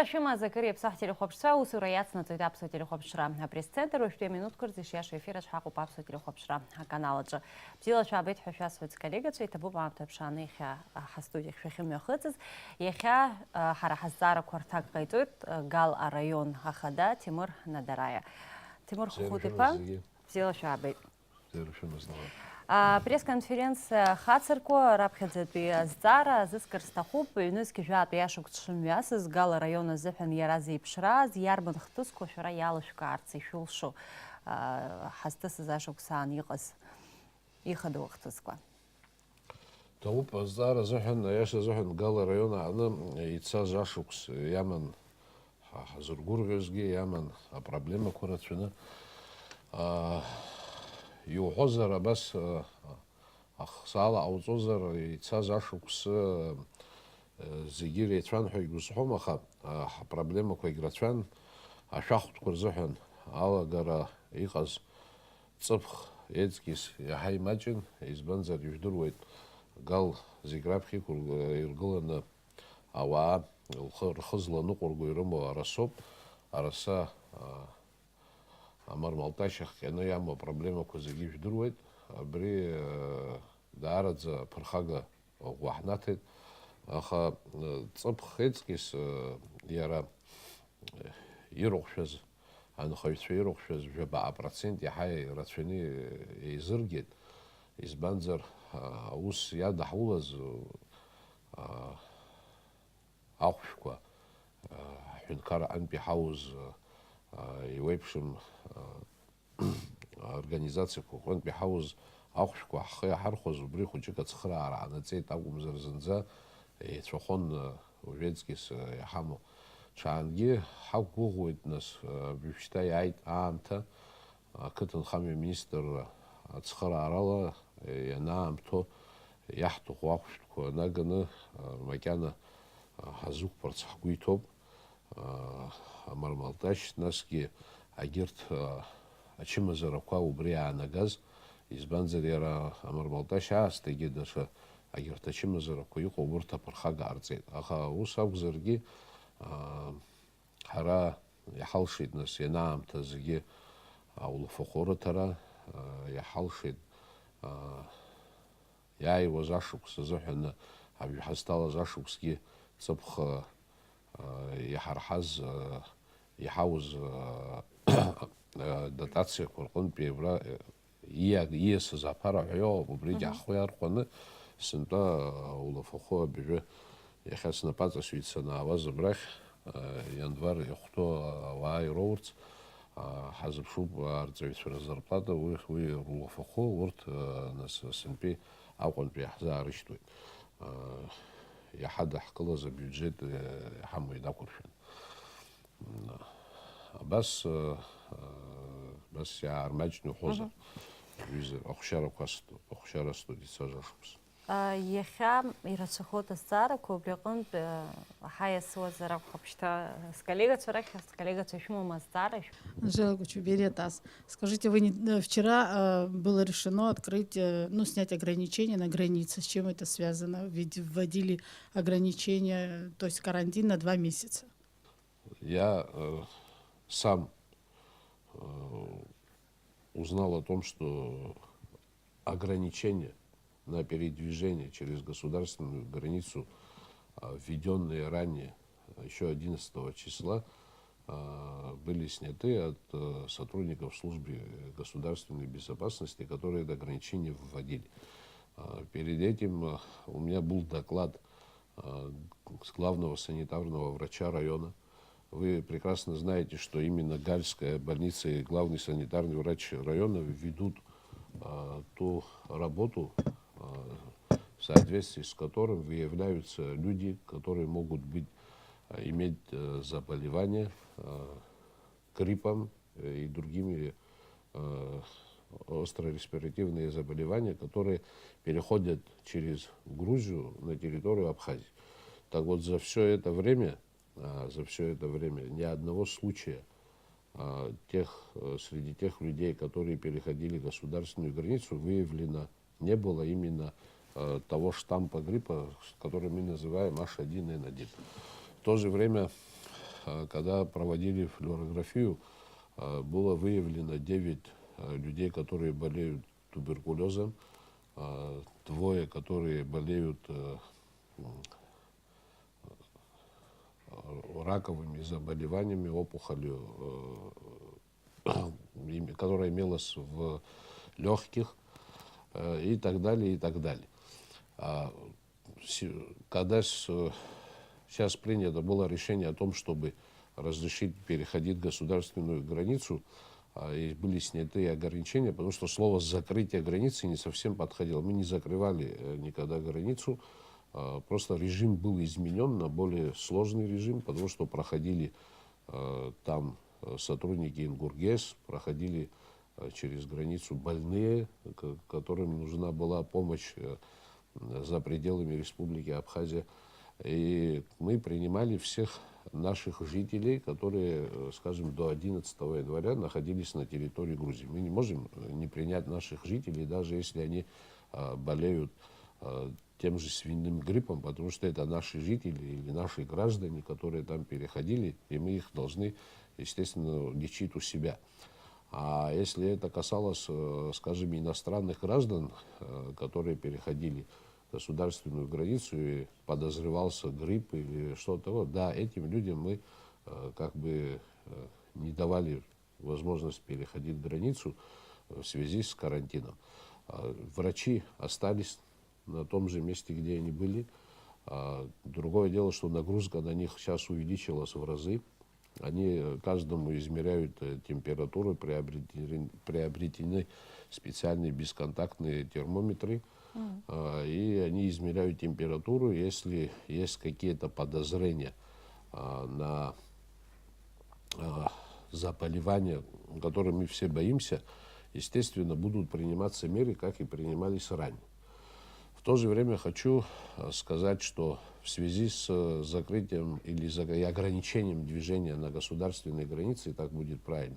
Шыма Закария Псах телехопшыра, усура яцна цойда псо телехопшыра. Пресс-центр уж 2 минут курсы шеш эфира шхаку папсо телехопшыра канала джа. Птила шабет хашас вец коллега, это был вам топшаны их хастудих шехим мехыцыз. Еха харахазара квартак кайтут гал район хахада Тимур Надарая. Тимур худипа. Птила шабет. Пресс-конференция Хацерко рабхедзетби Зара зискарстахуп юнуски жат яшук тшмяс из гала района зефен ярази пшраз ярбан хтуско шара ялышка арци шулшу хастас зашук сан йгыз йхаду хтуско. Тауп Зара зефен яша зефен гала района аны итса зашукс яман хазургургезги яман проблема куратшина. يوحزر بس أخصالة أو زوزر يتسازعشوكس زيجير يتفان حي جزحوم أخا проблема كوي جراتفان أشاخد كرزحن على جرا إيقاز صبخ يدكيس يحي ماجن يزبنزر يجدرويت قال زيجراب خيكو يرقلنا أو الخزلة نقر قيرمو أرسوب أرسا Амар Малташах, но яма проблема козагив друид, бри дарадза пархага вахнатет, аха цапхецкис яра ирохшез, ан хайцу ирохшез уже 2% яхай рацвени изыргет, избанзар ус яда хулаз ахшква, хинкара анпи хауз يويبشم организация كون بيحوز أخشكو حخيا حرخوز وبريخو جيكا تخرا على نتيت أو مزرزنزا يتوخون وجدسكيس يحمو شانجي حقوق ويتنس بيشتاي عيد عامتا كتن خامي مينستر تخرا على ينامتو يحتو خواخشكو ناقنا مكانا حزوك برتحقوي توب Амар Малташ наски агирт ачимазараква убрия нагаз избанзер яра Амар Малташ астеги даша агирт ачимазараква иқо урта пархага арцет аха ус авзерги хара яхалшит нас янам тазги аулфохора тара яхалшит яй возашукс зохна аби хастала зашукски цапха يحرحز يحوز داتاتسي كورقون بيبرا يس زابارا عيو وبريجا خويار قون سنتا ولا فخو بيجو يخسنا بازا سويتسنا واز برخ يندوار يختو واي روورتس حزب شوب ارتزويت في الزربطه وي ولا فخو ورت ناس سنبي اقون بيحزا رشتوي يا حد حقله زي بيوجيت حمو يداكورفين بس يا ارماجنو خوزر ويزر اخشارة ستودي ساجاشوكس يخام يرتشخوت الزارة كوبليقون بحايا سوى زارة خبشتا с коллега Цушму Маздара. Анжела Кучуберетас, скажите, вы вчера было решено открыть, снять ограничения на границе. С чем это связано? Ведь вводили ограничения, то есть карантин на 2 месяца. Я сам узнал о том, что ограничения на передвижение через государственную границу, введенные ранее, еще 11 числа, были сняты от сотрудников службы государственной безопасности, которые это ограничение вводили. Перед этим у меня был доклад с главного санитарного врача района. Вы прекрасно знаете, что именно Гальская больница и главный санитарный врач района ведут ту работу, в соответствии с которым выявляются люди, которые могут иметь заболевания гриппом и другими остро-респиративные заболевания, которые переходят через Грузию на территорию Абхазии. Так вот, за все это время ни одного случая среди тех людей, которые переходили государственную границу, выявлено не было именно того штампа гриппа, который мы называем H1N1. В то же время когда проводили флюорографию, было выявлено 9 людей, которые болеют туберкулезом, 2, которые болеют раковыми заболеваниями, опухолью, которая имелась в легких, и так далее, и так далее. Когда сейчас принято было решение о том, чтобы разрешить переходить государственную границу, и были сняты ограничения, потому что слово «закрытие границы» не совсем подходило. Мы не закрывали никогда границу, просто режим был изменен на более сложный режим, потому что проходили там сотрудники ИНГУРГЕС, проходили через границу больные, которым нужна была помощь за пределами Республики Абхазия. И мы принимали всех наших жителей, которые, скажем, до 11 января находились на территории Грузии. Мы не можем не принять наших жителей, даже если они болеют тем же свиным гриппом, потому что это наши жители или наши граждане, которые там переходили, и мы их должны, естественно, лечить у себя. А если это касалось, скажем, иностранных граждан, которые переходили государственную границу и подозревался грипп или что-то, да, этим людям мы как бы не давали возможность переходить границу в связи с карантином. Врачи остались на том же месте, где они были. Другое дело, что нагрузка на них сейчас увеличилась в разы. Они каждому измеряют температуру, приобретены специальные бесконтактные термометры, и они измеряют температуру. Если есть какие-то подозрения на заболевания, которым мы все боимся, естественно, будут приниматься меры, как и принимались ранее. В то же время хочу сказать, что в связи с закрытием или ограничением движения на государственной границе, и так будет правильно,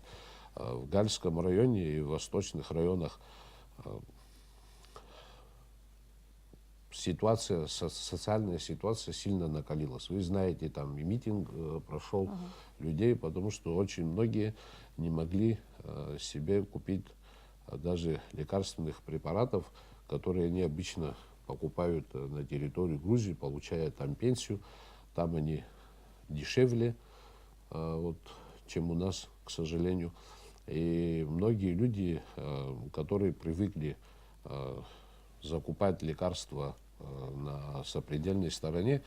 в Гальском районе и в восточных районах социальная ситуация сильно накалилась. Вы знаете, там и митинг прошел людей, потому что очень многие не могли себе купить даже лекарственных препаратов, которые они обычно покупают на территории Грузии, получая там пенсию. Там они дешевле, чем у нас, к сожалению. И многие люди, которые привыкли закупать лекарства на сопредельной стороне,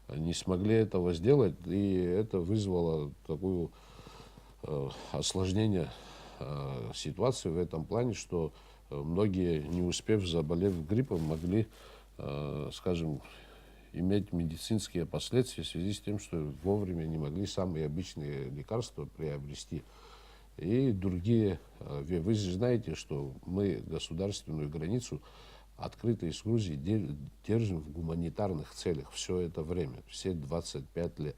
не смогли этого сделать, и это вызвало такое осложнение ситуации в этом плане, что многие, не успев заболев гриппом, могли, скажем, иметь медицинские последствия в связи с тем, что вовремя не могли самые обычные лекарства приобрести. И другие, вы же знаете, что мы государственную границу открыто из Грузии держим в гуманитарных целях все это время, все 25 лет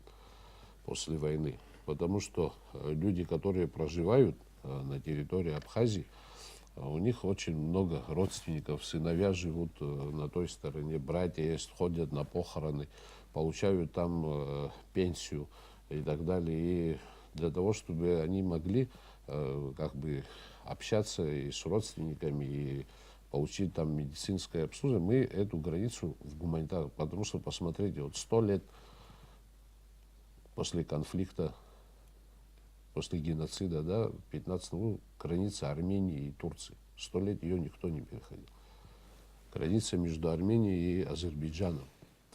после войны. Потому что люди, которые проживают на территории Абхазии, у них очень много родственников, сыновья живут на той стороне, братья есть, ходят на похороны, получают там пенсию и так далее. И для того, чтобы они могли как бы общаться и с родственниками, и получить там медицинское обслуживание, мы эту границу в гуманитарном, потому что, посмотрите, вот 100 лет после конфликта, после геноцида, да, 15 граница Армении и Турции. 100 лет ее никто не переходил. Граница между Арменией и Азербайджаном.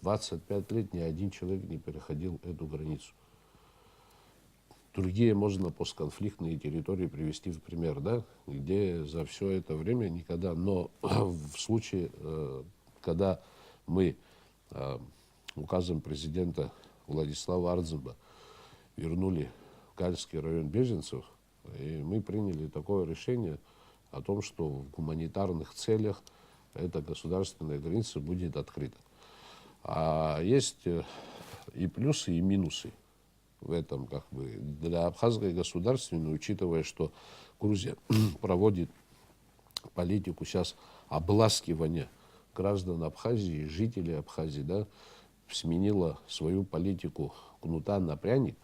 25 лет ни один человек не переходил эту границу. Другие можно постконфликтные территории привести в пример, да, где за все это время никогда, но в случае, когда мы указом президента Владислава Ардзинба вернули Гальский район беженцев, и мы приняли такое решение о том, что в гуманитарных целях эта государственная граница будет открыта. А есть и плюсы, и минусы в этом, как бы, для абхазской государственной, учитывая, что Грузия проводит политику сейчас обласкивания граждан Абхазии, жителей Абхазии, да, сменила свою политику кнута на пряник.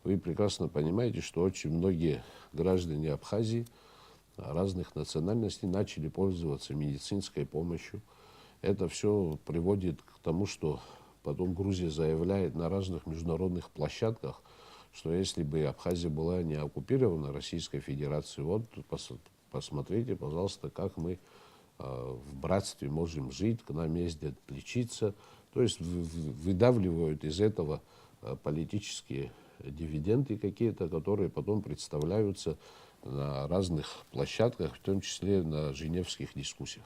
вы прекрасно понимаете, что очень многие граждане Абхазии разных национальностей начали пользоваться медицинской помощью. Это все приводит к тому, что потом Грузия заявляет на разных международных площадках, что если бы Абхазия была не оккупирована Российской Федерацией, вот посмотрите, пожалуйста, как мы в братстве можем жить, к нам ездят лечиться. То есть выдавливают из этого политические дивиденды какие-то, которые потом представляются на разных площадках, в том числе на женевских дискуссиях.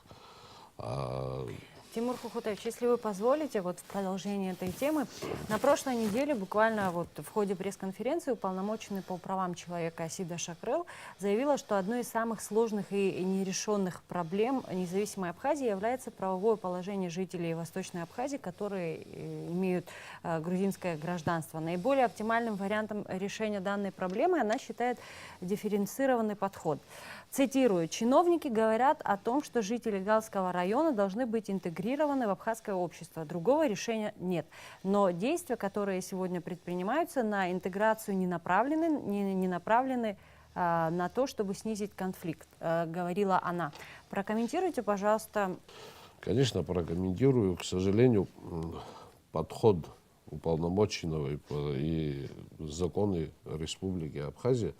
Тимур Хухутович, если вы позволите, вот в продолжение этой темы, на прошлой неделе, буквально вот в ходе пресс-конференции, уполномоченный по правам человека Асида Шакрел заявила, что одной из самых сложных и нерешенных проблем независимой Абхазии является правовое положение жителей Восточной Абхазии, которые имеют грузинское гражданство. Наиболее оптимальным вариантом решения данной проблемы она считает дифференцированный подход. Цитирую: «Чиновники говорят о том, что жители Галского района должны быть интегрированы в абхазское общество. Другого решения нет. Но действия, которые сегодня предпринимаются на интеграцию, не направлены на то, чтобы снизить конфликт», говорила она. Прокомментируйте, пожалуйста. Конечно, прокомментирую. К сожалению, подход уполномоченного и законы Республики Абхазия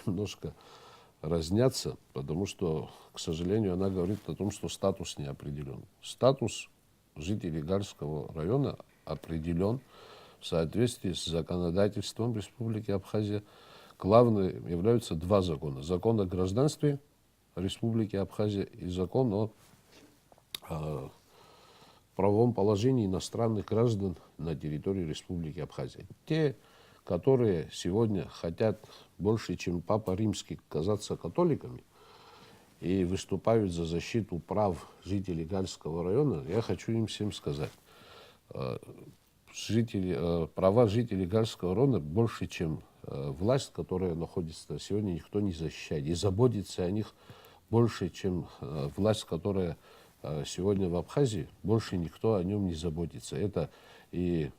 немножко разнятся, потому что, к сожалению, она говорит о том, что статус не определен. Статус жителей Галского района определен в соответствии с законодательством Республики Абхазия. Главное являются два закона. Закон о гражданстве Республики Абхазия и закон о правовом положении иностранных граждан на территории Республики Абхазия. Те, которые сегодня хотят больше, чем Папа Римский, казаться католиками и выступают за защиту прав жителей Галского района, я хочу им всем сказать, права жителей Галского района больше, чем власть, которая находится сегодня, никто не защищает. И заботится о них больше, чем власть, которая сегодня в Абхазии, больше никто о нем не заботится. Это и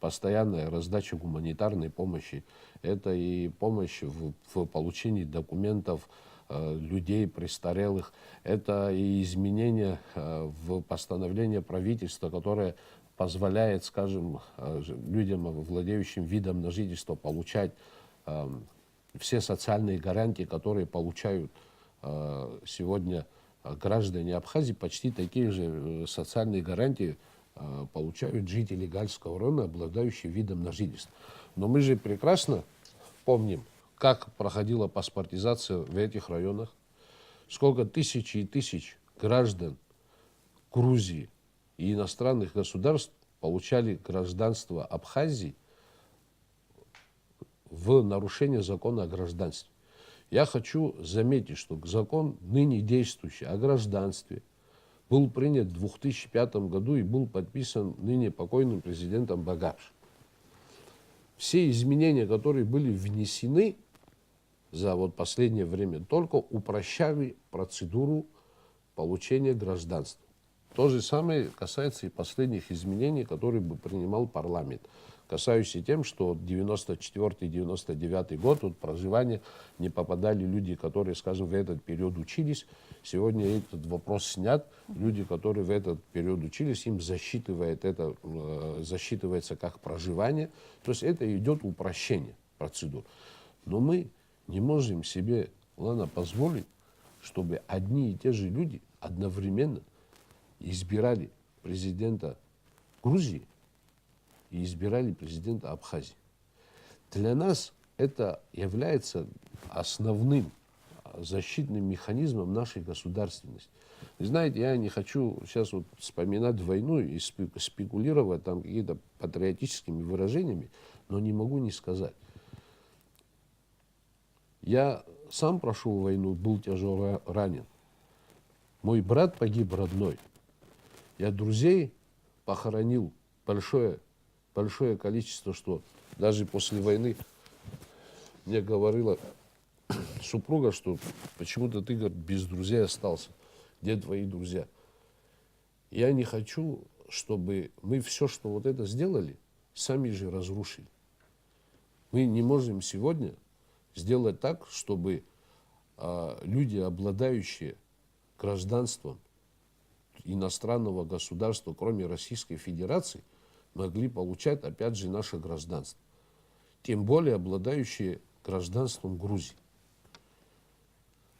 постоянная раздача гуманитарной помощи, это и помощь в получении документов людей престарелых, это и изменения в постановление правительства, которое позволяет, скажем, людям, владеющим видом на жительство, получать все социальные гарантии, которые получают сегодня граждане Абхазии, почти такие же социальные гарантии получают жители Галского района, обладающие видом на жительство. Но мы же прекрасно помним, как проходила паспортизация в этих районах, сколько тысяч и тысяч граждан Грузии и иностранных государств получали гражданство Абхазии в нарушение закона о гражданстве. Я хочу заметить, что закон, ныне действующий о гражданстве, был принят в 2005 году и был подписан ныне покойным президентом Багапш. Все изменения, которые были внесены за последнее время, только упрощали процедуру получения гражданства. То же самое касается и последних изменений, которые бы принимал парламент, касающиеся тем, что 94-99 год от проживания не попадали люди, которые, скажем, в этот период учились. Сегодня этот вопрос снят. Люди, которые в этот период учились, им засчитывается как проживание. То есть это идет упрощение процедур. Но мы не можем себе, позволить, чтобы одни и те же люди одновременно избирали президента Грузии и избирали президента Абхазии. Для нас это является основным защитным механизмом нашей государственности. Вы знаете, я не хочу сейчас вспоминать войну и спекулировать там какими-то патриотическими выражениями, но не могу не сказать. Я сам прошел войну, был тяжело ранен. Мой брат погиб родной. Я друзей похоронил большое количество, что даже после войны мне говорила супруга, что почему-то ты, говорит, без друзей остался. Где твои друзья? Я не хочу, чтобы мы все, что это сделали, сами же разрушили. Мы не можем сегодня сделать так, чтобы люди, обладающие гражданством иностранного государства, кроме Российской Федерации, могли получать, опять же, наше гражданство. Тем более обладающие гражданством Грузии,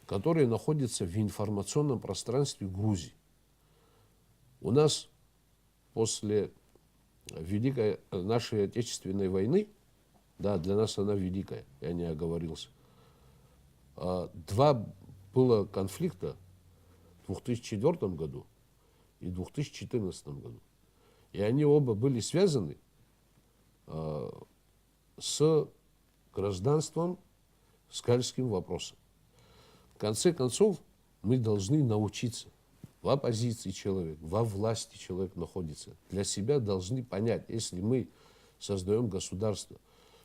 которые находятся в информационном пространстве Грузии. У нас после Великой нашей Отечественной войны, да, для нас она великая, я не оговорился, два было конфликта в 2004 году и в 2014 году. И они оба были связаны с гражданством, с гальским вопросом. В конце концов, мы должны научиться. В оппозиции человек, во власти человек находится. Для себя должны понять, если мы создаем государство,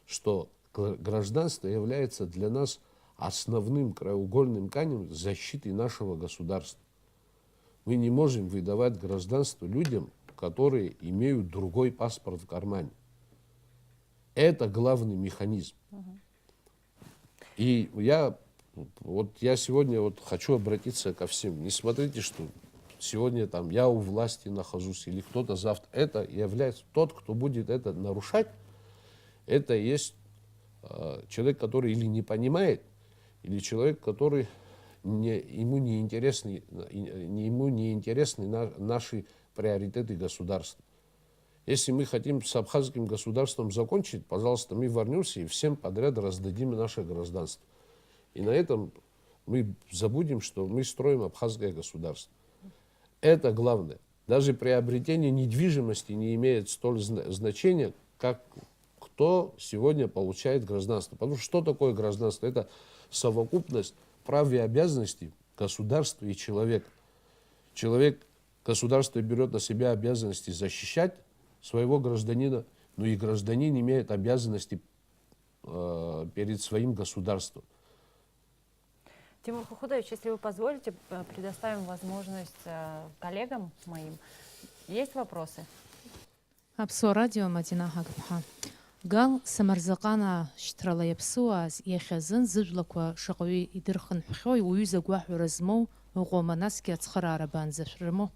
что гражданство является для нас основным краеугольным камнем защиты нашего государства. Мы не можем выдавать гражданство людям, которые имеют другой паспорт в кармане. Это главный механизм. И я сегодня хочу обратиться ко всем. Не смотрите, что сегодня там я у власти нахожусь или кто-то завтра. Это является тот, кто будет это нарушать. Это есть человек, который или не понимает, или человек, который ему не интересны наши приоритеты государства. Если мы хотим с абхазским государством закончить, пожалуйста, мы вернемся и всем подряд раздадим наше гражданство. И на этом мы забудем, что мы строим абхазское государство. Это главное. Даже приобретение недвижимости не имеет столь значения, как кто сегодня получает гражданство. Потому что что такое гражданство? Это совокупность прав и обязанностей государства и человека. Государство берет на себя обязанности защищать своего гражданина, но и гражданин имеет обязанности перед своим государством. Тимур Хухудович, если вы позволите, предоставим возможность коллегам моим. Есть вопросы? Апсуа радио Мадина Хагбха. Гал Самарзакана Штрала Япсуаз Яхазын Зыжлаква Шакуи Идырхан Хой Уюза Гуаху Размо Угоманаски Ацхара Арабан Зашрмо.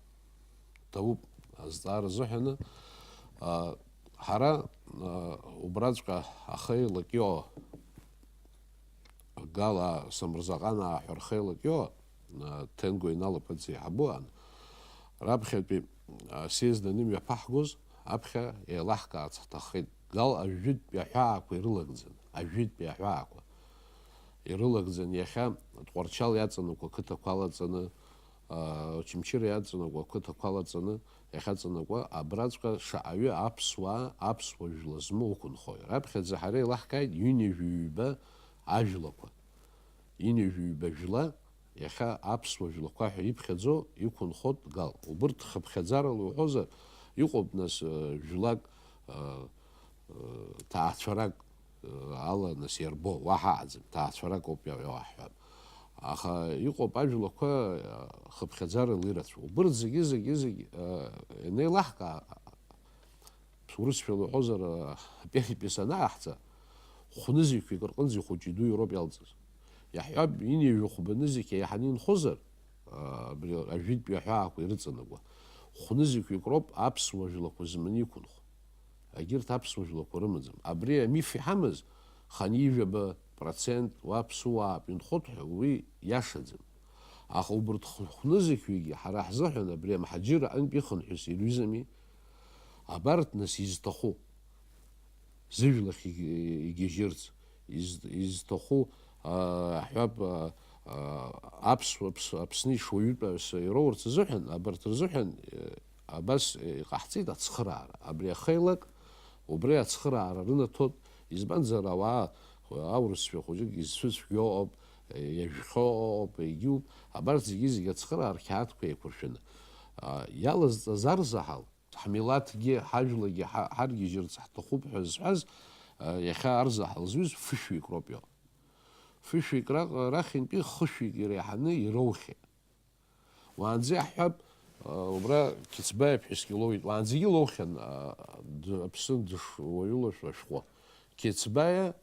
Табу Аздар Зухана Хара Убраджка Ахайла Кио Гала Самарзакана Хурхайла Кио Тенгу и Налападзи Абуан Рабхепи Сезданим Япахгуз Абха и Лахка Ацхтахид Гал ажуд бяхааква ирылагӡан, ажуд бяхааква ирылагӡан иахьа Тҟәарчал иаҵанакуа ақыҭақәа алаҵаны, Очамчыра иаҵанакуа ақыҭақәа алаҵаны иахьаҵанакуа абраҵәҟьа шаҟаҩы аԥсуа жәла змоу уқәынхоит. Раԥхьаӡа ҳара еилаҳкааит ҩынҩажәаҩба ажәлақәа. Ҩынҩажәаҩба жәла иахьа аԥсуа жәлақәа ҳәа иԥхьаӡо иқәынхоит Гал. Убырҭ хыԥхьаӡарала уҳәозар, иҟоуп нас жәлак ҭаацәарак ала нас иарбо уаҳааӡам, ҭаацәарак ауп иаҳҳәап. Аха иҟоуп ажәлақәа хыԥхьаӡарала ирацәоу. Убырҭ зегьы инеилаҳкаа урысшәала уҳәозар аперепис анааҳҵа, хәнызқьҩык рҟынӡа ихәыҷы иду ироуп иалҵыз. Иаҳҳәап, инеиҩу хәбанызқьа иаҳаны инхозар, ажәытәтәи аҳәаақәа ирыҵанакуа, хәнызқьҩык роуп аԥсуа жәлақәа зманы иқәынхо. Агьырҭ аԥсуа жәлақәа рымаӡам. Абри амиф иҳамаз ханижәаба процент уаԥсуаап инхоит ҳәа уи иашаӡам. Аха убырҭ хәнызқьҩыкгьы ҳара ҳзыҳәан абри амҳаџьыр аҟынтә ихынҳәыз ирҩызами. Абарҭ нас изҭаху зыжәлахь игьежьырц, изҭаху ҳҳәап Аԥсны ишуаҩытәыҩса ироурц азыҳәан, абарҭ рзыҳәан абас иҟаҳҵеит ацхыраара. Абри ахеилак убри ацхыраара рынаҭоит, избанзар ауаа аурысшәа хәыҷык изцәыцәгьоуп, иажәхьоуп, егьиуп. Абарҭ зегьы ацхыраара рқьаадқәа еиқәыршәаны иалазҵаз арзаҳал, ҳмилаҭгьы ҳажәлагьы ҳаргьежьырц ҳҭахуп ҳәа зҳәаз иахьа арзаҳал зҩыз фышәҩык роуп иҟоу. Фышәҩык рахьынтәи хышәҩык иреиҳаны ироухьеит. Уаанӡа иаҳҳәап, убра кицбаев ҳәа уаанӡагьы илоухьан аԥсы дышуаҩылашәа ашәҟәы. Кицбаиа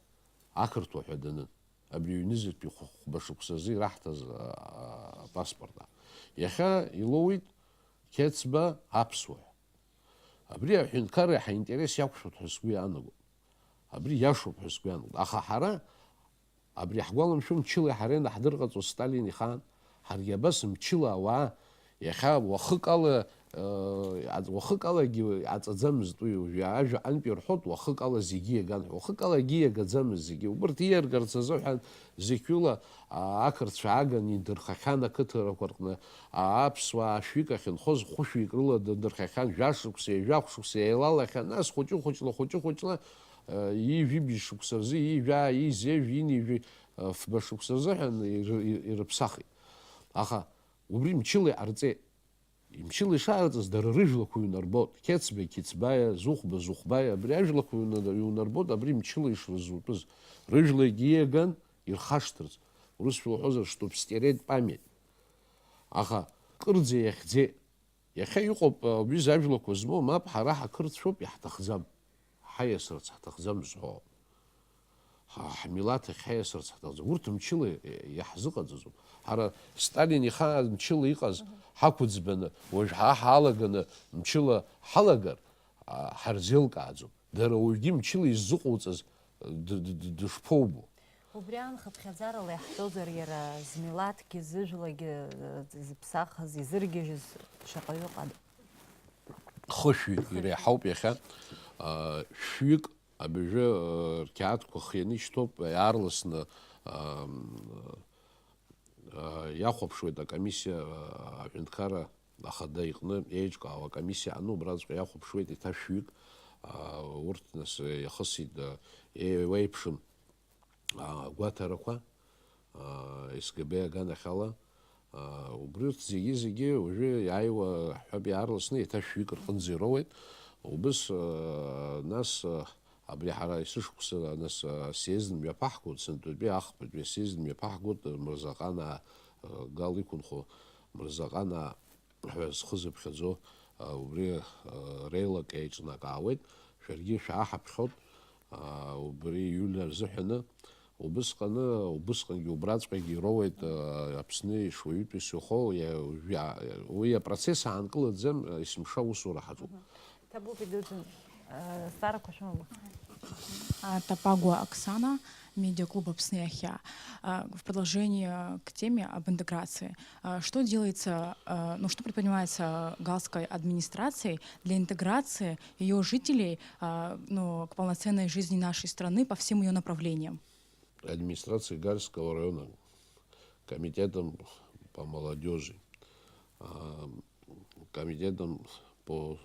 ақырҭуа ҳәа данын. Абри аҩнызатәи хәба шықәсазы ираҳҭаз апаспорт. Иахьа илоуит Кецба аԥсуа. Абри аҳәынҭқарра ҳаинтерес иақәшәоит ҳәа сгәы иаанагоит. Абри иашоуп ҳәа сгәы иаанагоит. Аха ҳара абри ҳгәаламшәо мчыла ҳара инаҳдырҟаҵо Сталин ихаан, ҳаргьы абас мчыла ауаа иахьа уахыкалагьы аҵаӡамызт уи ажәа антә ирҳәоит уахыкала зегьы иаган. Уахыкалагьы иагаӡамызт зегьы. Убырҭ ииаргарц азыҳәан зықьҩыла ақырҭцәа ааган идырхахьан ақыҭарақәа рҟны. Аԥсуаа шәҩык ахьынхоз хәышәҩык рыла дырхахьан, жәашықәса, жәахәшықәса еилалахьан. Нас хәыҷы-хәыҷла ижәибжь шықәса рзы, изеижә, инижә фба шықәса рзыҳәан ирыԥсахит. Аха убри мчыла иҟарҵеит. Мчыла ишаараҵаз дара рыжәлақәа иҩнарбот. Кецбеи, Кицбаиа, Зухба, Зухбаиа, абри ажәлақәа иҩнарбот, абри мчыла ишрызутәыз. Рыжәлагьы ииаган ирхашҭырц. Урысшәа уҳәозар, чтоб стереть память. Аха кырӡа иахьӡеит. Иахьа иҟоуп аҩыза ажәлақәа змоу, мап ҳара ҳақырҭшәоуп, иаҳҭахӡам. Ҳаиасырц ҳҭахӡам зҳәо. Ҳмилаҭ ахь ҳаиасырц ҳҭахӡам. Урҭ мчыла иаҳзыҟаҵаӡом. Ҳара Сталин ихаан мчыла иҟаз ҳақәыӡбаны, уажә ҳалаганы мчыла ҳалагар ҳарзеилкааӡом. Дара уажәгьы мчыла иззыҟоуҵаз дышԥоубо. Убри аанхыԥхьаӡарала иаҳҳәозар, иара змилаҭгьы, зыжәлагьы зыԥсахыз, изыргьежьыз шаҟаҩы ыҟада? Хышәҩык иреиҳауп иахьа. Шәҩык абыржәы рқьаадқәа хианы ишьҭоуп, иаарласны иахәаԥшуеит акомиссиа аҳәынҭқарра ахада иҟны еиҿкаауа акомиссиа ану убраҵәҟьа иахәаԥшуеит еиҭа шәҩык. Урҭ нас иахысит еиуеиԥшым агәаҭарақәа СГБ аганахьала. Убри урҭ зегьы уажәы иааиуа ҳҳәап иаарласны еиҭа шәҩык рҟынӡа ироуеит. Убыс нас абри ҳара есышықәса нас съездын мҩаԥаҳгоит, сынтәатәи ахԥатәи съездын мҩаԥаҳгоит Мырзаҟанаа Гал иқәынхо Мырзаҟанаа ҳәа зхы зыԥхьаӡо убри реилак еиҿнакаауеит. Шәаргьы шәааҳаԥхьот убри иҩны рзыҳәаны. Убысҟангьы убраҵәҟьагьы ироуеит Аԥсны ишуаҩытәыҩс ихо уи апроцесс аанкылаӡам есымша усура ҳаҿуп. Тапагуа Оксана, медиаклуб «Апсны Ахя». В продолжение к теме об интеграции. Что делается, что предпринимается галской администрацией для интеграции ее жителей к полноценной жизни нашей страны по всем ее направлениям? Администрации Гальского района, комитетом по молодежи, комитетом по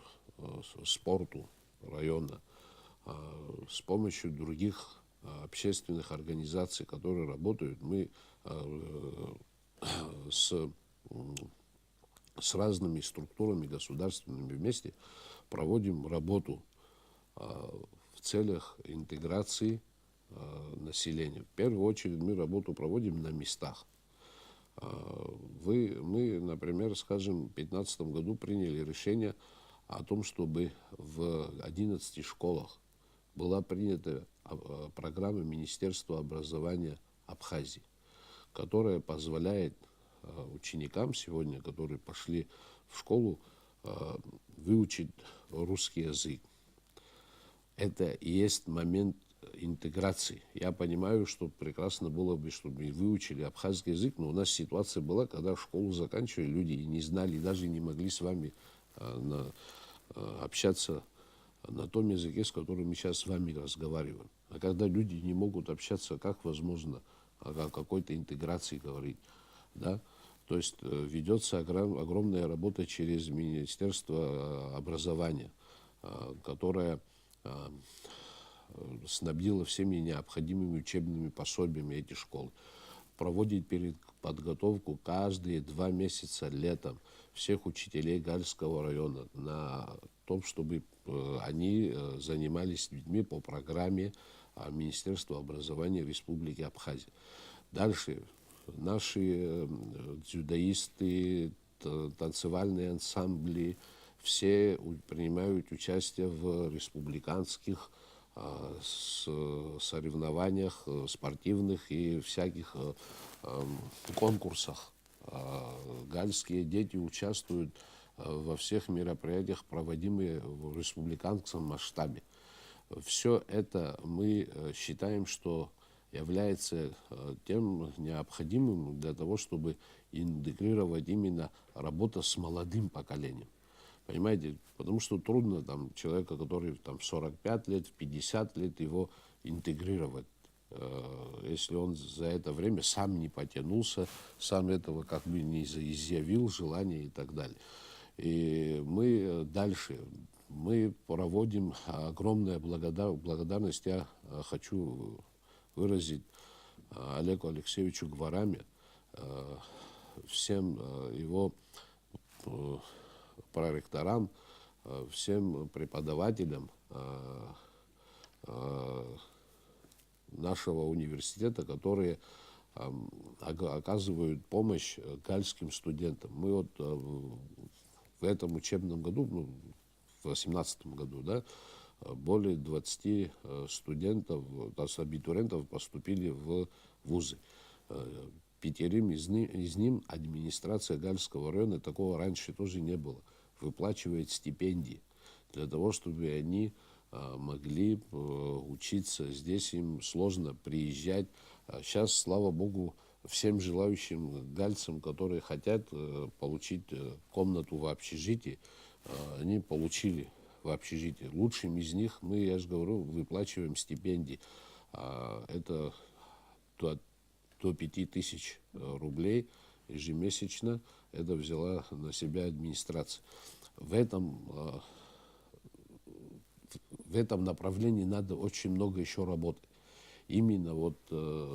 спорту района, с помощью других общественных организаций, которые работают, мы с разными структурами государственными вместе проводим работу в целях интеграции населения. В первую очередь мы работу проводим на местах. Мы, например, скажем, в 2015 году приняли решение о том, чтобы в 11 школах была принята программа Министерства образования Абхазии, которая позволяет ученикам сегодня, которые пошли в школу, выучить русский язык. Это и есть момент интеграции. Я понимаю, что прекрасно было бы, чтобы выучили абхазский язык, но у нас ситуация была, когда школу заканчивали люди и не знали, даже не могли с вами общаться на том языке, с которым мы сейчас с вами разговариваем. А когда люди не могут общаться, как возможно о какой-то интеграции говорить? Да? То есть ведется огромная работа через Министерство образования, которое снабдило всеми необходимыми учебными пособиями эти школы. Проводит подготовку каждые 2 месяца летом всех учителей Гальского района на том, чтобы они занимались с детьми по программе Министерства образования Республики Абхазия. Дальше наши дзюдоисты, танцевальные ансамбли, все принимают участие в республиканских соревнованиях спортивных и всяких конкурсах. Гальские дети участвуют во всех мероприятиях, проводимых в республиканском масштабе. Все это мы считаем, что является тем необходимым для того, чтобы интегрировать именно работу с молодым поколением. Понимаете, потому что трудно там человека, который там в 45 лет, в 50 лет, его интегрировать, если он за это время сам не потянулся, сам этого как бы не изъявил желания и так далее. И мы дальше, мы проводим огромную благодарность. Я хочу выразить Олегу Алексеевичу Гвараме, всем его проректорам, всем преподавателям нашего университета, которые оказывают помощь гальским студентам. Мы вот в этом учебном году, ну, в 2018 году, да, более 20 студентов, абитуриентов поступили в вузы. 5 из них администрация Гальского района, такого раньше тоже не было, выплачивает стипендии для того, чтобы они могли учиться. Здесь им сложно приезжать. Сейчас, слава богу, всем желающим гальцам, которые хотят получить комнату в общежитии, они получили в общежитии. Лучшим из них мы, я же говорю, выплачиваем стипендии. Это до 5000 рублей ежемесячно. Это взяла на себя администрация. В этом направлении надо очень много еще работать. Именно вот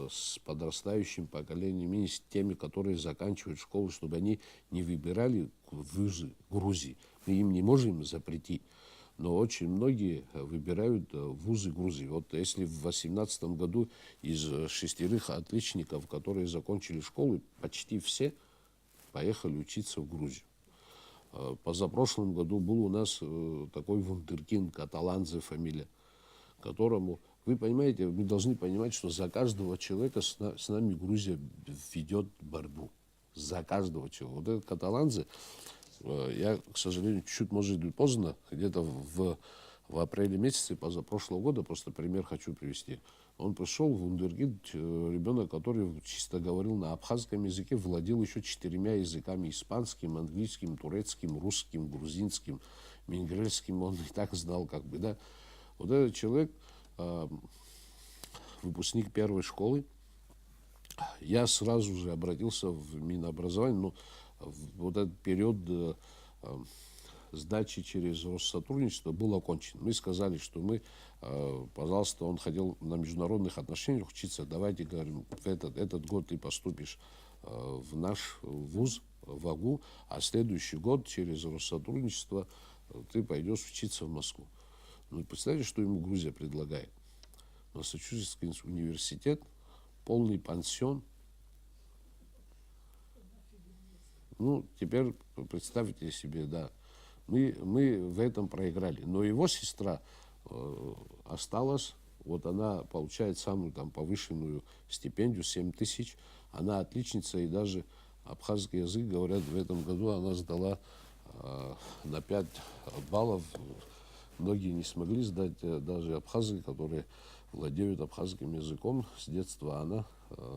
с подрастающим поколением, и с теми, которые заканчивают школу, чтобы они не выбирали вузы Грузии. Мы им не можем запретить. Но очень многие выбирают вузы Грузии. Вот если в 2018 году из 6 отличников, которые закончили школу, почти все поехали учиться в Грузию. Позапрошлом году был у нас такой вундеркинд, Каталанзе фамилия, которому, вы понимаете, вы должны понимать, что за каждого человека с нами Грузия ведет борьбу. За каждого человека. Вот этот Каталанзе, я, к сожалению, чуть-чуть, может быть, поздно, где-то в апреле месяце позапрошлого года, просто пример хочу привести. Он пришел в вундеркинд, ребенок, который чисто говорил на абхазском языке, владел еще 4 языками: испанским, английским, турецким, русским, грузинским, мингрельским. Он и так знал, как бы, да. Вот этот человек, выпускник первой школы, я сразу же обратился в Минобразование, но вот этот период сдачи через Россотрудничество был окончен. Мы сказали, что мы, пожалуйста, он хотел на международных отношениях учиться, давайте, говорим, в этот год ты поступишь в наш вуз, в АГУ, а следующий год через Россотрудничество ты пойдешь учиться в Москву. Ну, представьте, что ему Грузия предлагает. Массачусетский университет, полный пансион. Ну, теперь представьте себе, да, мы в этом проиграли. Но его сестра осталась, вот она получает самую там повышенную стипендию, 7000. Она отличница, и даже абхазский язык, говорят, в этом году она сдала на 5 баллов. Многие не смогли сдать, даже абхазы, которые владеют абхазским языком с детства, она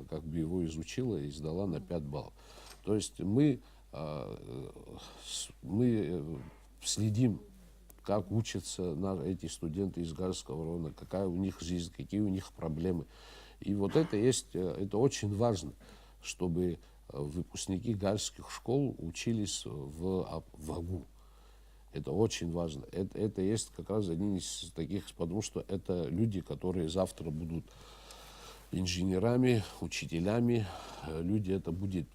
как бы его изучила и сдала на 5 баллов. То есть мы следим, как учатся эти студенты из Гальского района, какая у них жизнь, какие у них проблемы. И вот это очень важно, чтобы выпускники гальских школ учились в АГУ. Это очень важно. Это есть как раз один из таких, потому что это люди, которые завтра будут инженерами, учителями. Люди это будут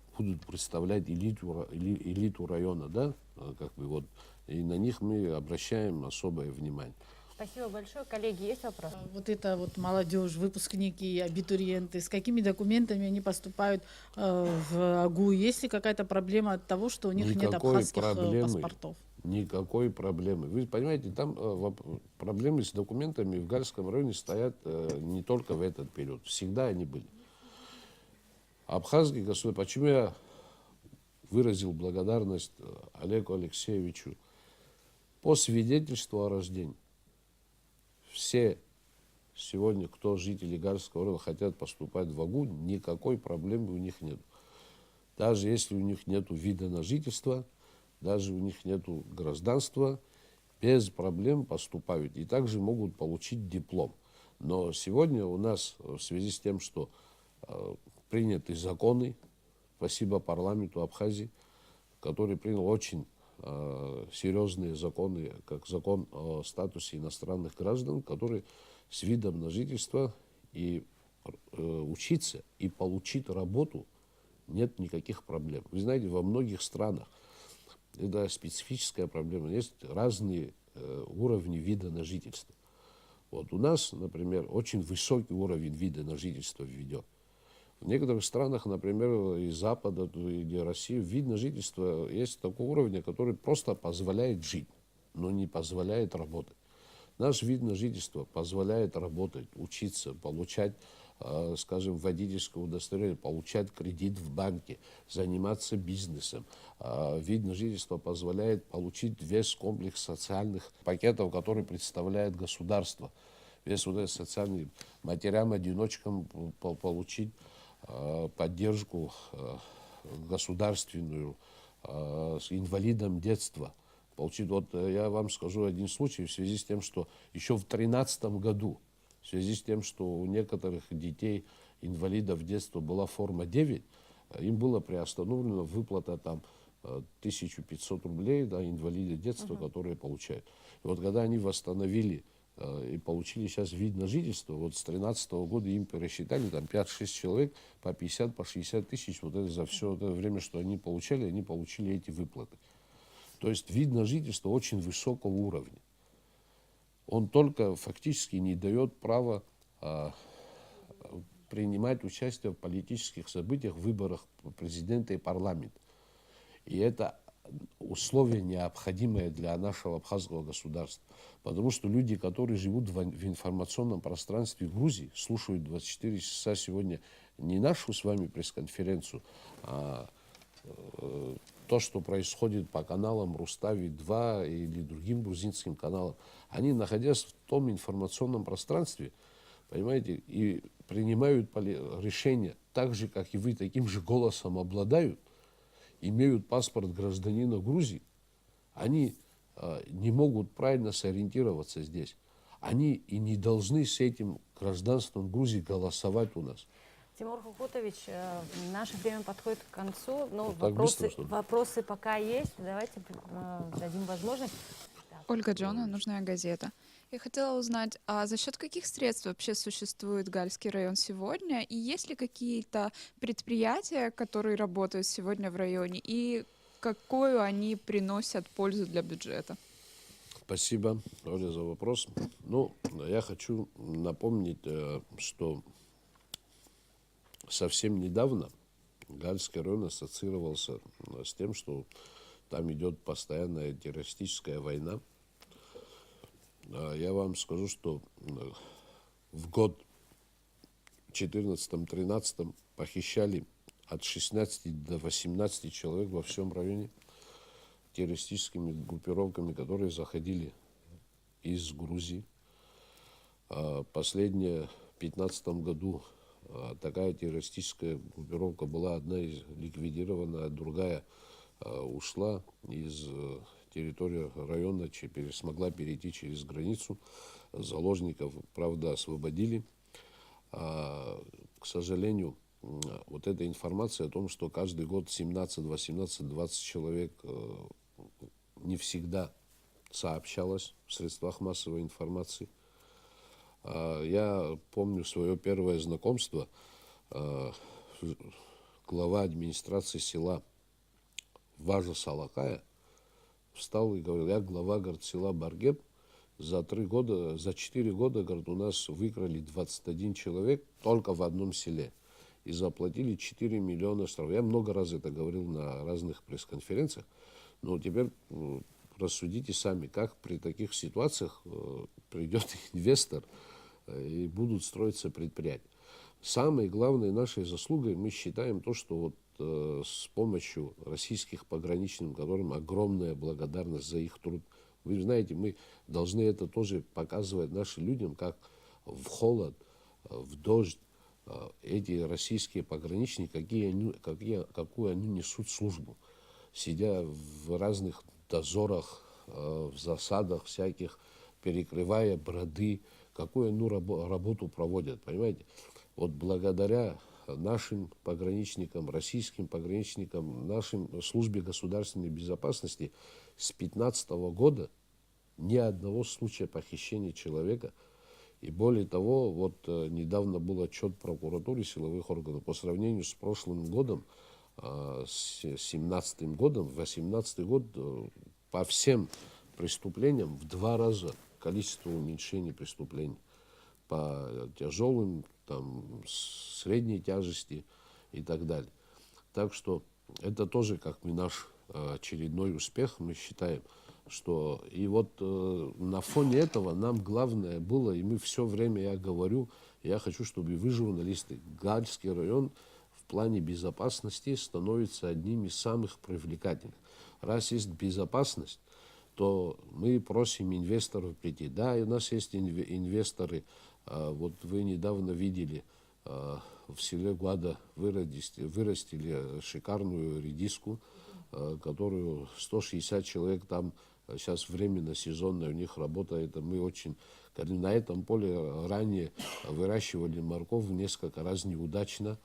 представлять элиту района, да, как бы вот. И на них мы обращаем особое внимание. Спасибо большое. Коллеги, есть вопрос? Вот это вот молодежь, выпускники, абитуриенты, с какими документами они поступают в АГУ? Есть ли какая-то проблема от того, что у них нет Никакой абхазских проблемы. паспортов? Никакой проблемы. Вы понимаете, там проблемы с документами в Гальском районе стоят не только в этот период. Всегда они были. Абхазский государство, почему я выразил благодарность Олегу Алексеевичу? По свидетельству о рождении все сегодня, кто жители Гальского района хотят поступать в АГУ, никакой проблемы у них нет. Даже если у них нет вида на жительство, даже у них нет гражданства, без проблем поступают и также могут получить диплом. Но сегодня у нас в связи с тем, что приняты законы, спасибо парламенту Абхазии, который принял очень серьезные законы, как закон о статусе иностранных граждан, который с видом на жительство и учиться и получить работу нет никаких проблем. Вы знаете, во многих странах это специфическая проблема. Есть разные уровни вида на жительство. Вот у нас, например, очень высокий уровень вида на жительство введен. В некоторых странах, например, из Запада или России, вид на жительство есть такого уровня, который просто позволяет жить, но не позволяет работать. Наш вид на жительство позволяет работать, учиться, получать, скажем, водительское удостоверение, получать кредит в банке, заниматься бизнесом. Вид на жительство позволяет получить весь комплекс социальных пакетов, которые представляет государство. Весь вот этот социальный матерям-одиночкам получить поддержку государственную, с инвалидом детства. Получить, вот я вам скажу один случай в связи с тем, что еще в 2013 году, в связи с тем, что у некоторых детей, инвалидов детства была форма 9, им было приостановлена выплата там 1500 рублей, да, инвалиды детства, которые получают. И вот когда они восстановили и получили сейчас вид на жительство, вот с 2013 года им пересчитали, там 5-6 человек по 50, по 60 тысяч, вот это за все это время, что они получили эти выплаты. То есть вид на жительство очень высокого уровня. Он только фактически не дает права принимать участие в политических событиях, выборах президента и парламента. И это условие необходимое для нашего абхазского государства. Потому что люди, которые живут в информационном пространстве Грузии, слушают 24 часа сегодня не нашу с вами пресс-конференцию, а то, что происходит по каналам Рустави-2 или другим грузинским каналам, они, находясь в том информационном пространстве, понимаете, и принимают решения так же, как и вы, таким же голосом обладают, имеют паспорт гражданина Грузии, они не могут правильно сориентироваться здесь. Они и не должны с этим гражданством Грузии голосовать у нас. Тимур Хукутович, наше время подходит к концу. Но Вот вопросы пока есть. Давайте дадим возможность. Ольга Джона, «Нужная газета». Я хотела узнать, а за счет каких средств вообще существует Гальский район сегодня? И есть ли какие-то предприятия, которые работают сегодня в районе? И какую они приносят пользу для бюджета? Спасибо, Оля, за вопрос. Ну, я хочу напомнить, что совсем недавно Гальский район ассоциировался с тем, что там идет постоянная террористическая война. Я вам скажу, что в год 2014-2013 похищали от 16 до 18 человек во всем районе террористическими группировками, которые заходили из Грузии. Последнее в 2015 году такая террористическая группировка была одна из ликвидирована, а другая ушла из территории района, смогла перейти через границу. Заложников, правда, освободили. К сожалению, вот эта информация о том, что каждый год 17, 18, 20 человек не всегда сообщалось в средствах массовой информации. Я помню свое первое знакомство. Глава администрации села Важа Салакая встал и говорил: я глава, говорит, села Баргеб, за 4 года, говорит, у нас выкрали 21 человек только в одном селе. И заплатили 4 миллиона штрафов. Я много раз это говорил на разных пресс-конференциях. Но теперь рассудите сами, как при таких ситуациях придет инвестор и будут строиться предприятия. Самой главной нашей заслугой мы считаем то, что вот с помощью российских пограничных, которым огромная благодарность за их труд. Вы знаете, мы должны это тоже показывать нашим людям, как в холод, в дождь эти российские пограничники, какую они несут службу, сидя в разных дозорах, в засадах всяких, перекрывая броды, какую работу проводят, понимаете? Вот благодаря нашим пограничникам, российским пограничникам, нашим службе государственной безопасности с 2015 года ни одного случая похищения человека. И более того, вот недавно был отчет прокуратуры силовых органов по сравнению с прошлым годом, с 2017 годом, в 2018 год по всем преступлениям в 2 раза количество уменьшения преступлений. По тяжелым, там, средней тяжести и так далее. Так что это тоже как бы наш очередной успех, мы считаем, что и вот на фоне этого нам главное было, и мы все время, я говорю, я хочу, чтобы вы, журналисты, Гальский район в плане безопасности становится одним из самых привлекательных. Раз есть безопасность, то мы просим инвесторов прийти. Да, и у нас есть инвесторы. Вот вы недавно видели, в селе Гуада вырастили шикарную редиску, которую 160 человек там сейчас временно, сезонная у них работа. Это мы очень... На этом поле ранее выращивали морковь несколько раз неудачно.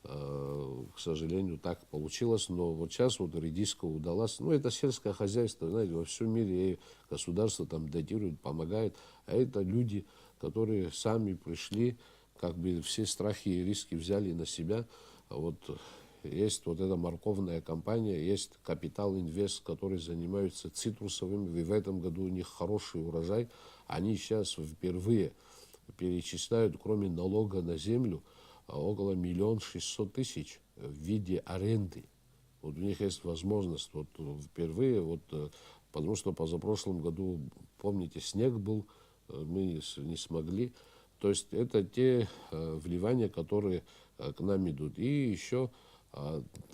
К сожалению, так получилось. Но вот сейчас вот редиска удалась. Ну, это сельское хозяйство, знаете, во всем мире государство там датирует, помогает. А это люди, которые сами пришли, как бы все страхи и риски взяли на себя. Вот есть вот эта морковная компания, есть Капитал Инвест, которые занимаются цитрусовыми. И в этом году у них хороший урожай. Они сейчас впервые перечисляют, кроме налога на землю, около 1 600 000 в виде аренды. Вот у них есть возможность вот впервые, вот, потому что позапрошлом году, помните, снег был, мы не смогли. То есть это те вливания, которые к нам идут. И еще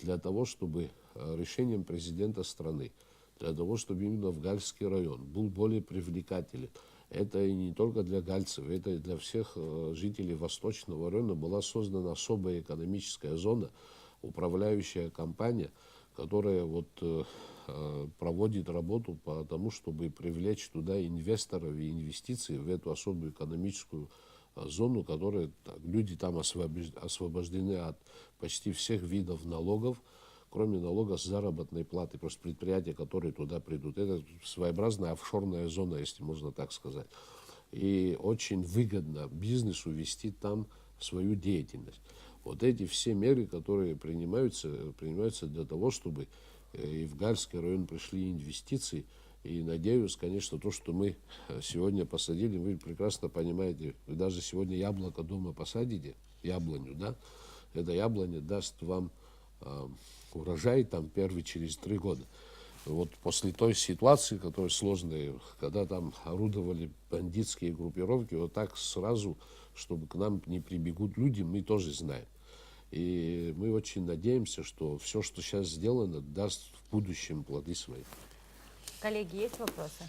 для того, чтобы решением президента страны, для того, чтобы именно в Гальский район был более привлекателен. Это и не только для гальцев, это и для всех жителей Восточного района была создана особая экономическая зона, управляющая компания, которая вот проводит работу по тому, чтобы привлечь туда инвесторов и инвестиции в эту особую экономическую зону, которая люди там освобождены от почти всех видов налогов, кроме налога с заработной платы, просто предприятия, которые туда придут. Это своеобразная офшорная зона, если можно так сказать. И очень выгодно бизнесу вести там свою деятельность. Вот эти все меры, которые принимаются для того, чтобы и в Гальский район пришли инвестиции. И надеюсь, конечно, то, что мы сегодня посадили, вы прекрасно понимаете, вы даже сегодня яблоко дома посадите, яблоню, да, эта яблоня даст вам урожай там первый через 3 года. Вот после той ситуации, которая сложная, когда там орудовали бандитские группировки, вот так сразу, чтобы к нам не прибегут люди, мы тоже знаем. И мы очень надеемся, что все, что сейчас сделано, даст в будущем плоды свои. Коллеги, есть вопросы?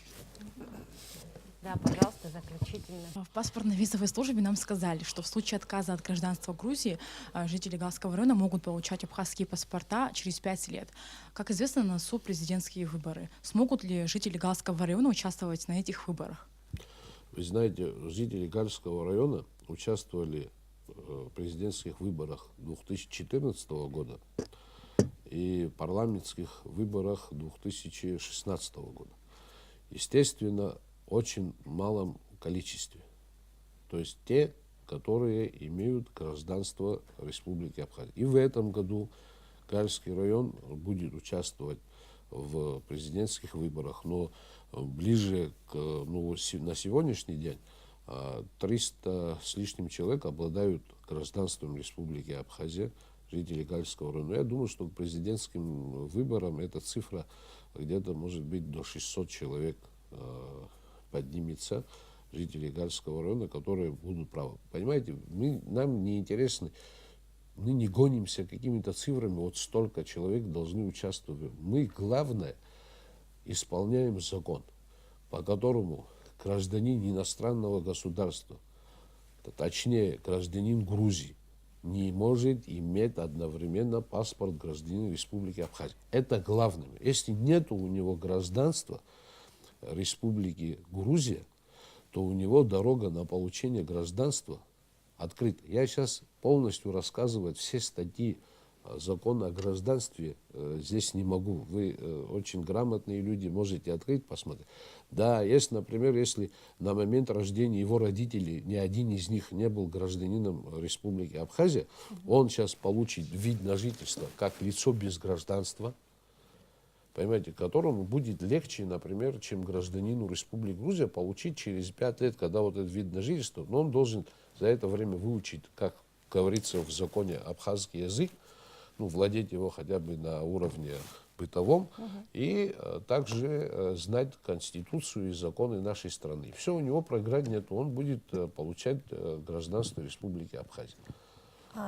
Да, пожалуйста, заключительно. В паспортно-визовой службе нам сказали, что в случае отказа от гражданства Грузии жители Галского района могут получать абхазские паспорта через 5 лет. Как известно, на носу президентские выборы. Смогут ли жители Галского района участвовать на этих выборах? Вы знаете, жители Гальского района участвовали в президентских выборах 2014 года и парламентских выборах 2016 года. Естественно, очень малом количестве. То есть те, которые имеют гражданство Республики Абхазия. И в этом году Гальский район будет участвовать в президентских выборах. Но ближе к, ну, на сегодняшний день 300 с лишним человек обладают гражданством Республики Абхазия, жители Гальского района. Я думаю, что к президентским выборам эта цифра где-то может быть до 600 человек поднимется, жителей Гальского района, которые будут правы. Понимаете, нам не интересны, мы не гонимся какими-то цифрами, вот столько человек должны участвовать. Мы, главное, исполняем закон, по которому гражданин иностранного государства, точнее, гражданин Грузии, не может иметь одновременно паспорт гражданина Республики Абхазия. Это главное. Если нет у него гражданства Республики Грузия, то у него дорога на получение гражданства открыта. Я сейчас полностью рассказывать все статьи закона о гражданстве здесь не могу. Вы очень грамотные люди, можете открыть, посмотреть. Да, есть, например, если на момент рождения его родителей ни один из них не был гражданином Республики Абхазия, он сейчас получит вид на жительство как лицо без гражданства, понимаете, которому будет легче, например, чем гражданину Республики Грузия получить через 5 лет, когда вот этот вид на жительство, но он должен за это время выучить, как говорится в законе, абхазский язык, ну, владеть его хотя бы на уровне бытовом, и также знать Конституцию и законы нашей страны. Все, у него проиграть нет, он будет получать гражданство Республики Абхазия.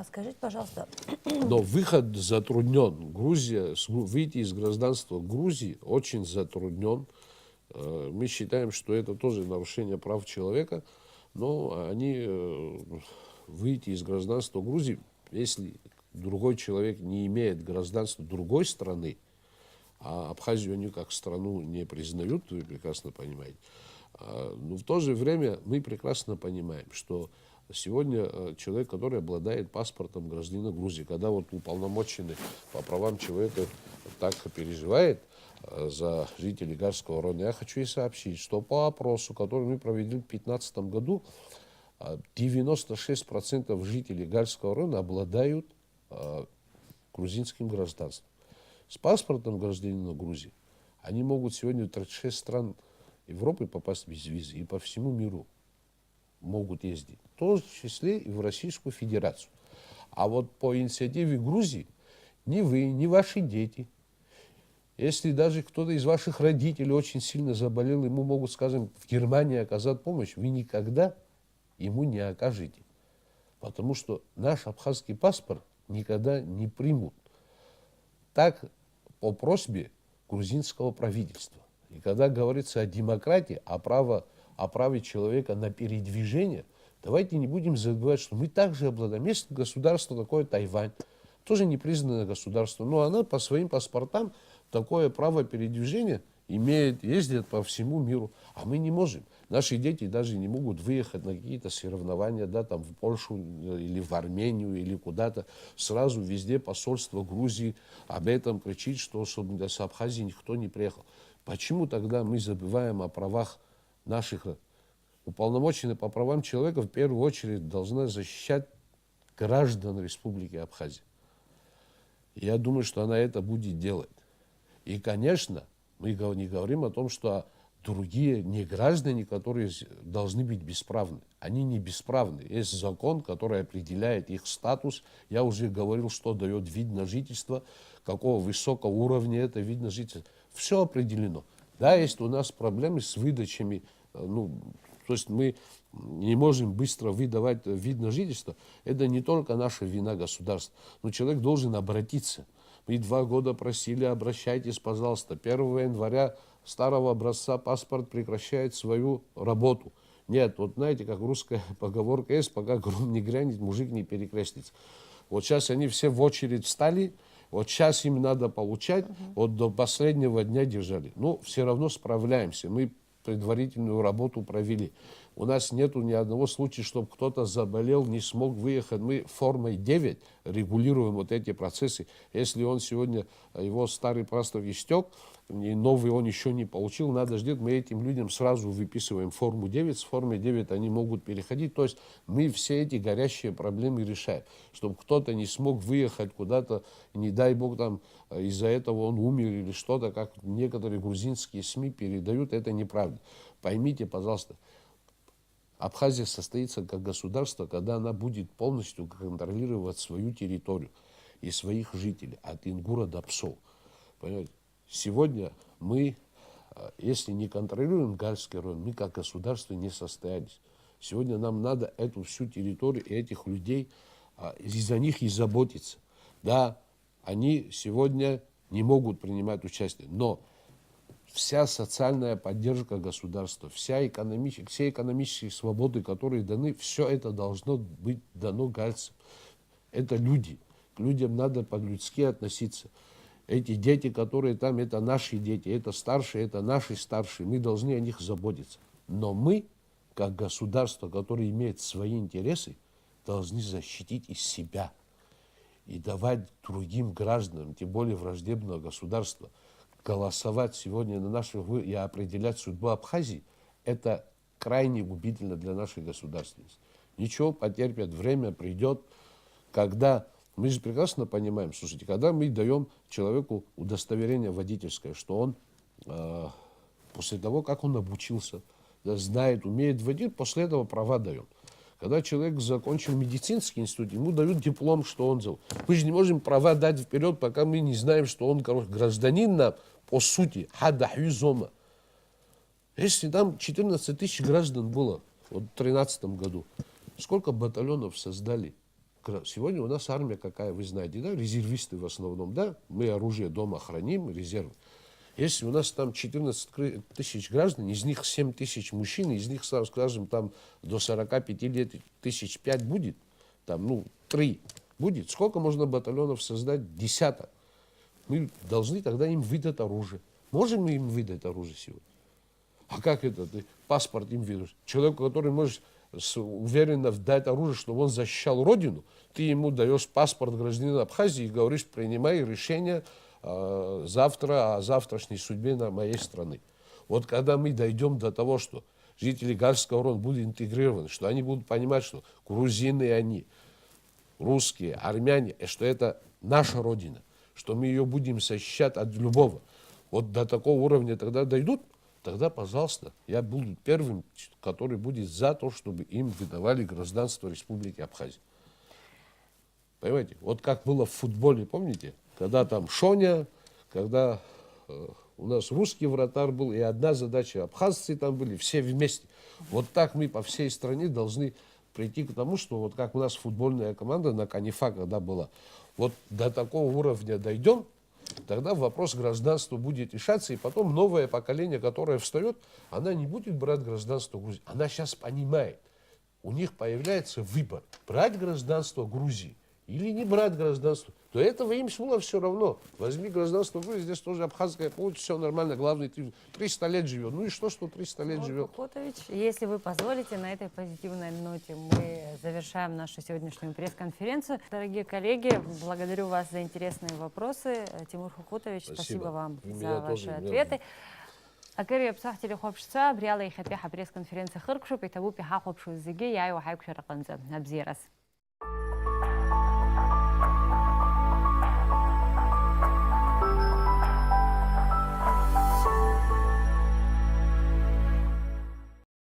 Скажите, пожалуйста. Но выход затруднен. Грузия, выйти из гражданства Грузии очень затруднен. Мы считаем, что это тоже нарушение прав человека, но они выйти из гражданства Грузии, если другой человек не имеет гражданства другой страны, а Абхазию они как страну не признают, вы прекрасно понимаете. Но в то же время мы прекрасно понимаем, что сегодня человек, который обладает паспортом гражданина Грузии, когда вот уполномоченный по правам человека так переживает за жителей Гальского района, я хочу и сообщить, что по опросу, который мы провели в 2015 году, 96% жителей Гальского района обладают грузинским гражданством. С паспортом гражданина Грузии они могут сегодня в 36 стран Европы попасть без визы и по всему миру могут ездить, в том числе и в Российскую Федерацию. А вот по инициативе Грузии ни вы, ни ваши дети, если даже кто-то из ваших родителей очень сильно заболел, ему могут, скажем, в Германии оказать помощь, вы никогда ему не окажете. Потому что наш абхазский паспорт никогда не примут. Так по просьбе грузинского правительства. И когда говорится о демократии, о праве человека на передвижение, давайте не будем забывать, что мы также обладаем. Есть государство такое Тайвань, тоже не признанное государство, но она по своим паспортам такое право передвижения имеет, ездит по всему миру, а мы не можем. Наши дети даже не могут выехать на какие-то соревнования, да, там в Польшу или в Армению или куда-то. Сразу везде посольство Грузии об этом кричит, что чтобы с Абхазии никто не приехал. Почему тогда мы забываем о правах наших? Уполномоченные по правам человека в первую очередь должна защищать граждан Республики Абхазия. Я думаю, что она это будет делать. И, конечно, мы не говорим о том, что другие не граждане, которые должны быть бесправны. Они не бесправны. Есть закон, который определяет их статус. Я уже говорил, что дает вид на жительство, какого высокого уровня это вид на жительство. Все определено. Да, есть у нас проблемы с выдачами. Ну, то есть мы не можем быстро выдавать вид на жительство. Это не только наша вина государства. Но человек должен обратиться. Мы 2 года просили, обращайтесь, пожалуйста. 1 января старого образца паспорт прекращает свою работу. Нет, вот знаете, как русская поговорка есть, пока гром не грянет, мужик не перекрестится. Вот сейчас они все в очередь встали, вот сейчас им надо получать, вот до последнего дня держали. Но все равно справляемся. Мы предварительную работу провели. У нас нету ни одного случая, чтобы кто-то заболел, не смог выехать. Мы формой 9 регулируем вот эти процессы. Если он сегодня, его старый паспорт истек, и новый он еще не получил, надо ждать, мы этим людям сразу выписываем форму 9. С формой 9 они могут переходить. То есть мы все эти горящие проблемы решаем. Чтобы кто-то не смог выехать куда-то, не дай бог там из-за этого он умер или что-то, как некоторые грузинские СМИ передают, это неправда. Поймите, пожалуйста, Абхазия состоится как государство, когда она будет полностью контролировать свою территорию и своих жителей, от Ингура до Псол. Понимаете? Сегодня мы, если не контролируем Гальский район, мы как государство не состоялись. Сегодня нам надо эту всю территорию и этих людей, из-за них и заботиться. Да, они сегодня не могут принимать участие, но вся социальная поддержка государства, все экономические свободы, которые даны, все это должно быть дано гальцам. Это люди. К людям надо по-людски относиться. Эти дети, которые там, это наши дети, это старшие, это наши старшие. Мы должны о них заботиться. Но мы, как государство, которое имеет свои интересы, должны защитить из себя и давать другим гражданам, тем более враждебного государства, голосовать сегодня на наших выборах и определять судьбу Абхазии, это крайне губительно для нашей государственности. Ничего, потерпят, время придет, когда... Мы же прекрасно понимаем, слушайте, когда мы даем человеку удостоверение водительское, что он после того, как он обучился, да, знает, умеет водить, после этого права даем. Когда человек закончил медицинский институт, ему дают диплом, что он сделал. Мы же не можем права дать вперед, пока мы не знаем, что он, гражданин нам, по сути, хадахюзома. Если там 14 тысяч граждан было в 2013 году, сколько батальонов создали? Сегодня у нас армия какая, вы знаете, да, резервисты в основном, да, мы оружие дома храним, резервы. Если у нас там 14 тысяч граждан, из них 7 тысяч мужчин, из них, скажем, там до 45 лет тысяч 5 будет, там, 3 будет, сколько можно батальонов создать? Десяток. Мы должны тогда им выдать оружие. Можем мы им выдать оружие сегодня? А как это? Ты паспорт им выдаешь? Человеку, который может уверенно дать оружие, чтобы он защищал родину, ты ему даешь паспорт гражданина Абхазии и говоришь, принимай решение завтра о завтрашней судьбе на моей страны. Вот когда мы дойдем до того, что жители Гальского района будут интегрированы, что они будут понимать, что грузины они, русские, армяне, что это наша родина, что мы ее будем защищать от любого. Вот до такого уровня тогда дойдут, тогда, пожалуйста, я буду первым, который будет за то, чтобы им выдавали гражданство Республики Абхазия. Понимаете? Вот как было в футболе, помните? Когда там Шоня, когда у нас русский вратарь был, и одна задача, абхазцы там были, все вместе. Вот так мы по всей стране должны прийти к тому, что вот как у нас футбольная команда на Канифа, когда была, вот до такого уровня дойдем, тогда вопрос гражданства будет решаться, и потом новое поколение, которое встает, она не будет брать гражданство Грузии. Она сейчас понимает, у них появляется выбор, брать гражданство Грузии или не брать гражданство. До этого им было все равно. Возьми гражданство Грузии, здесь тоже абхазское, получится, все нормально, главное, ты 300 лет живет. Ну и что 300 лет живет? Хутович, если вы позволите, на этой позитивной ноте мы завершаем нашу сегодняшнюю пресс-конференцию. Дорогие коллеги, благодарю вас за интересные вопросы. Тимур Хутович, спасибо вам за ваши ответы. Акыры бсах телехопшца, бриала и хапеха пресс-конференция хыркшу, петабу пиха хопшу зиги, я его хайкшу раканза. Набзирас.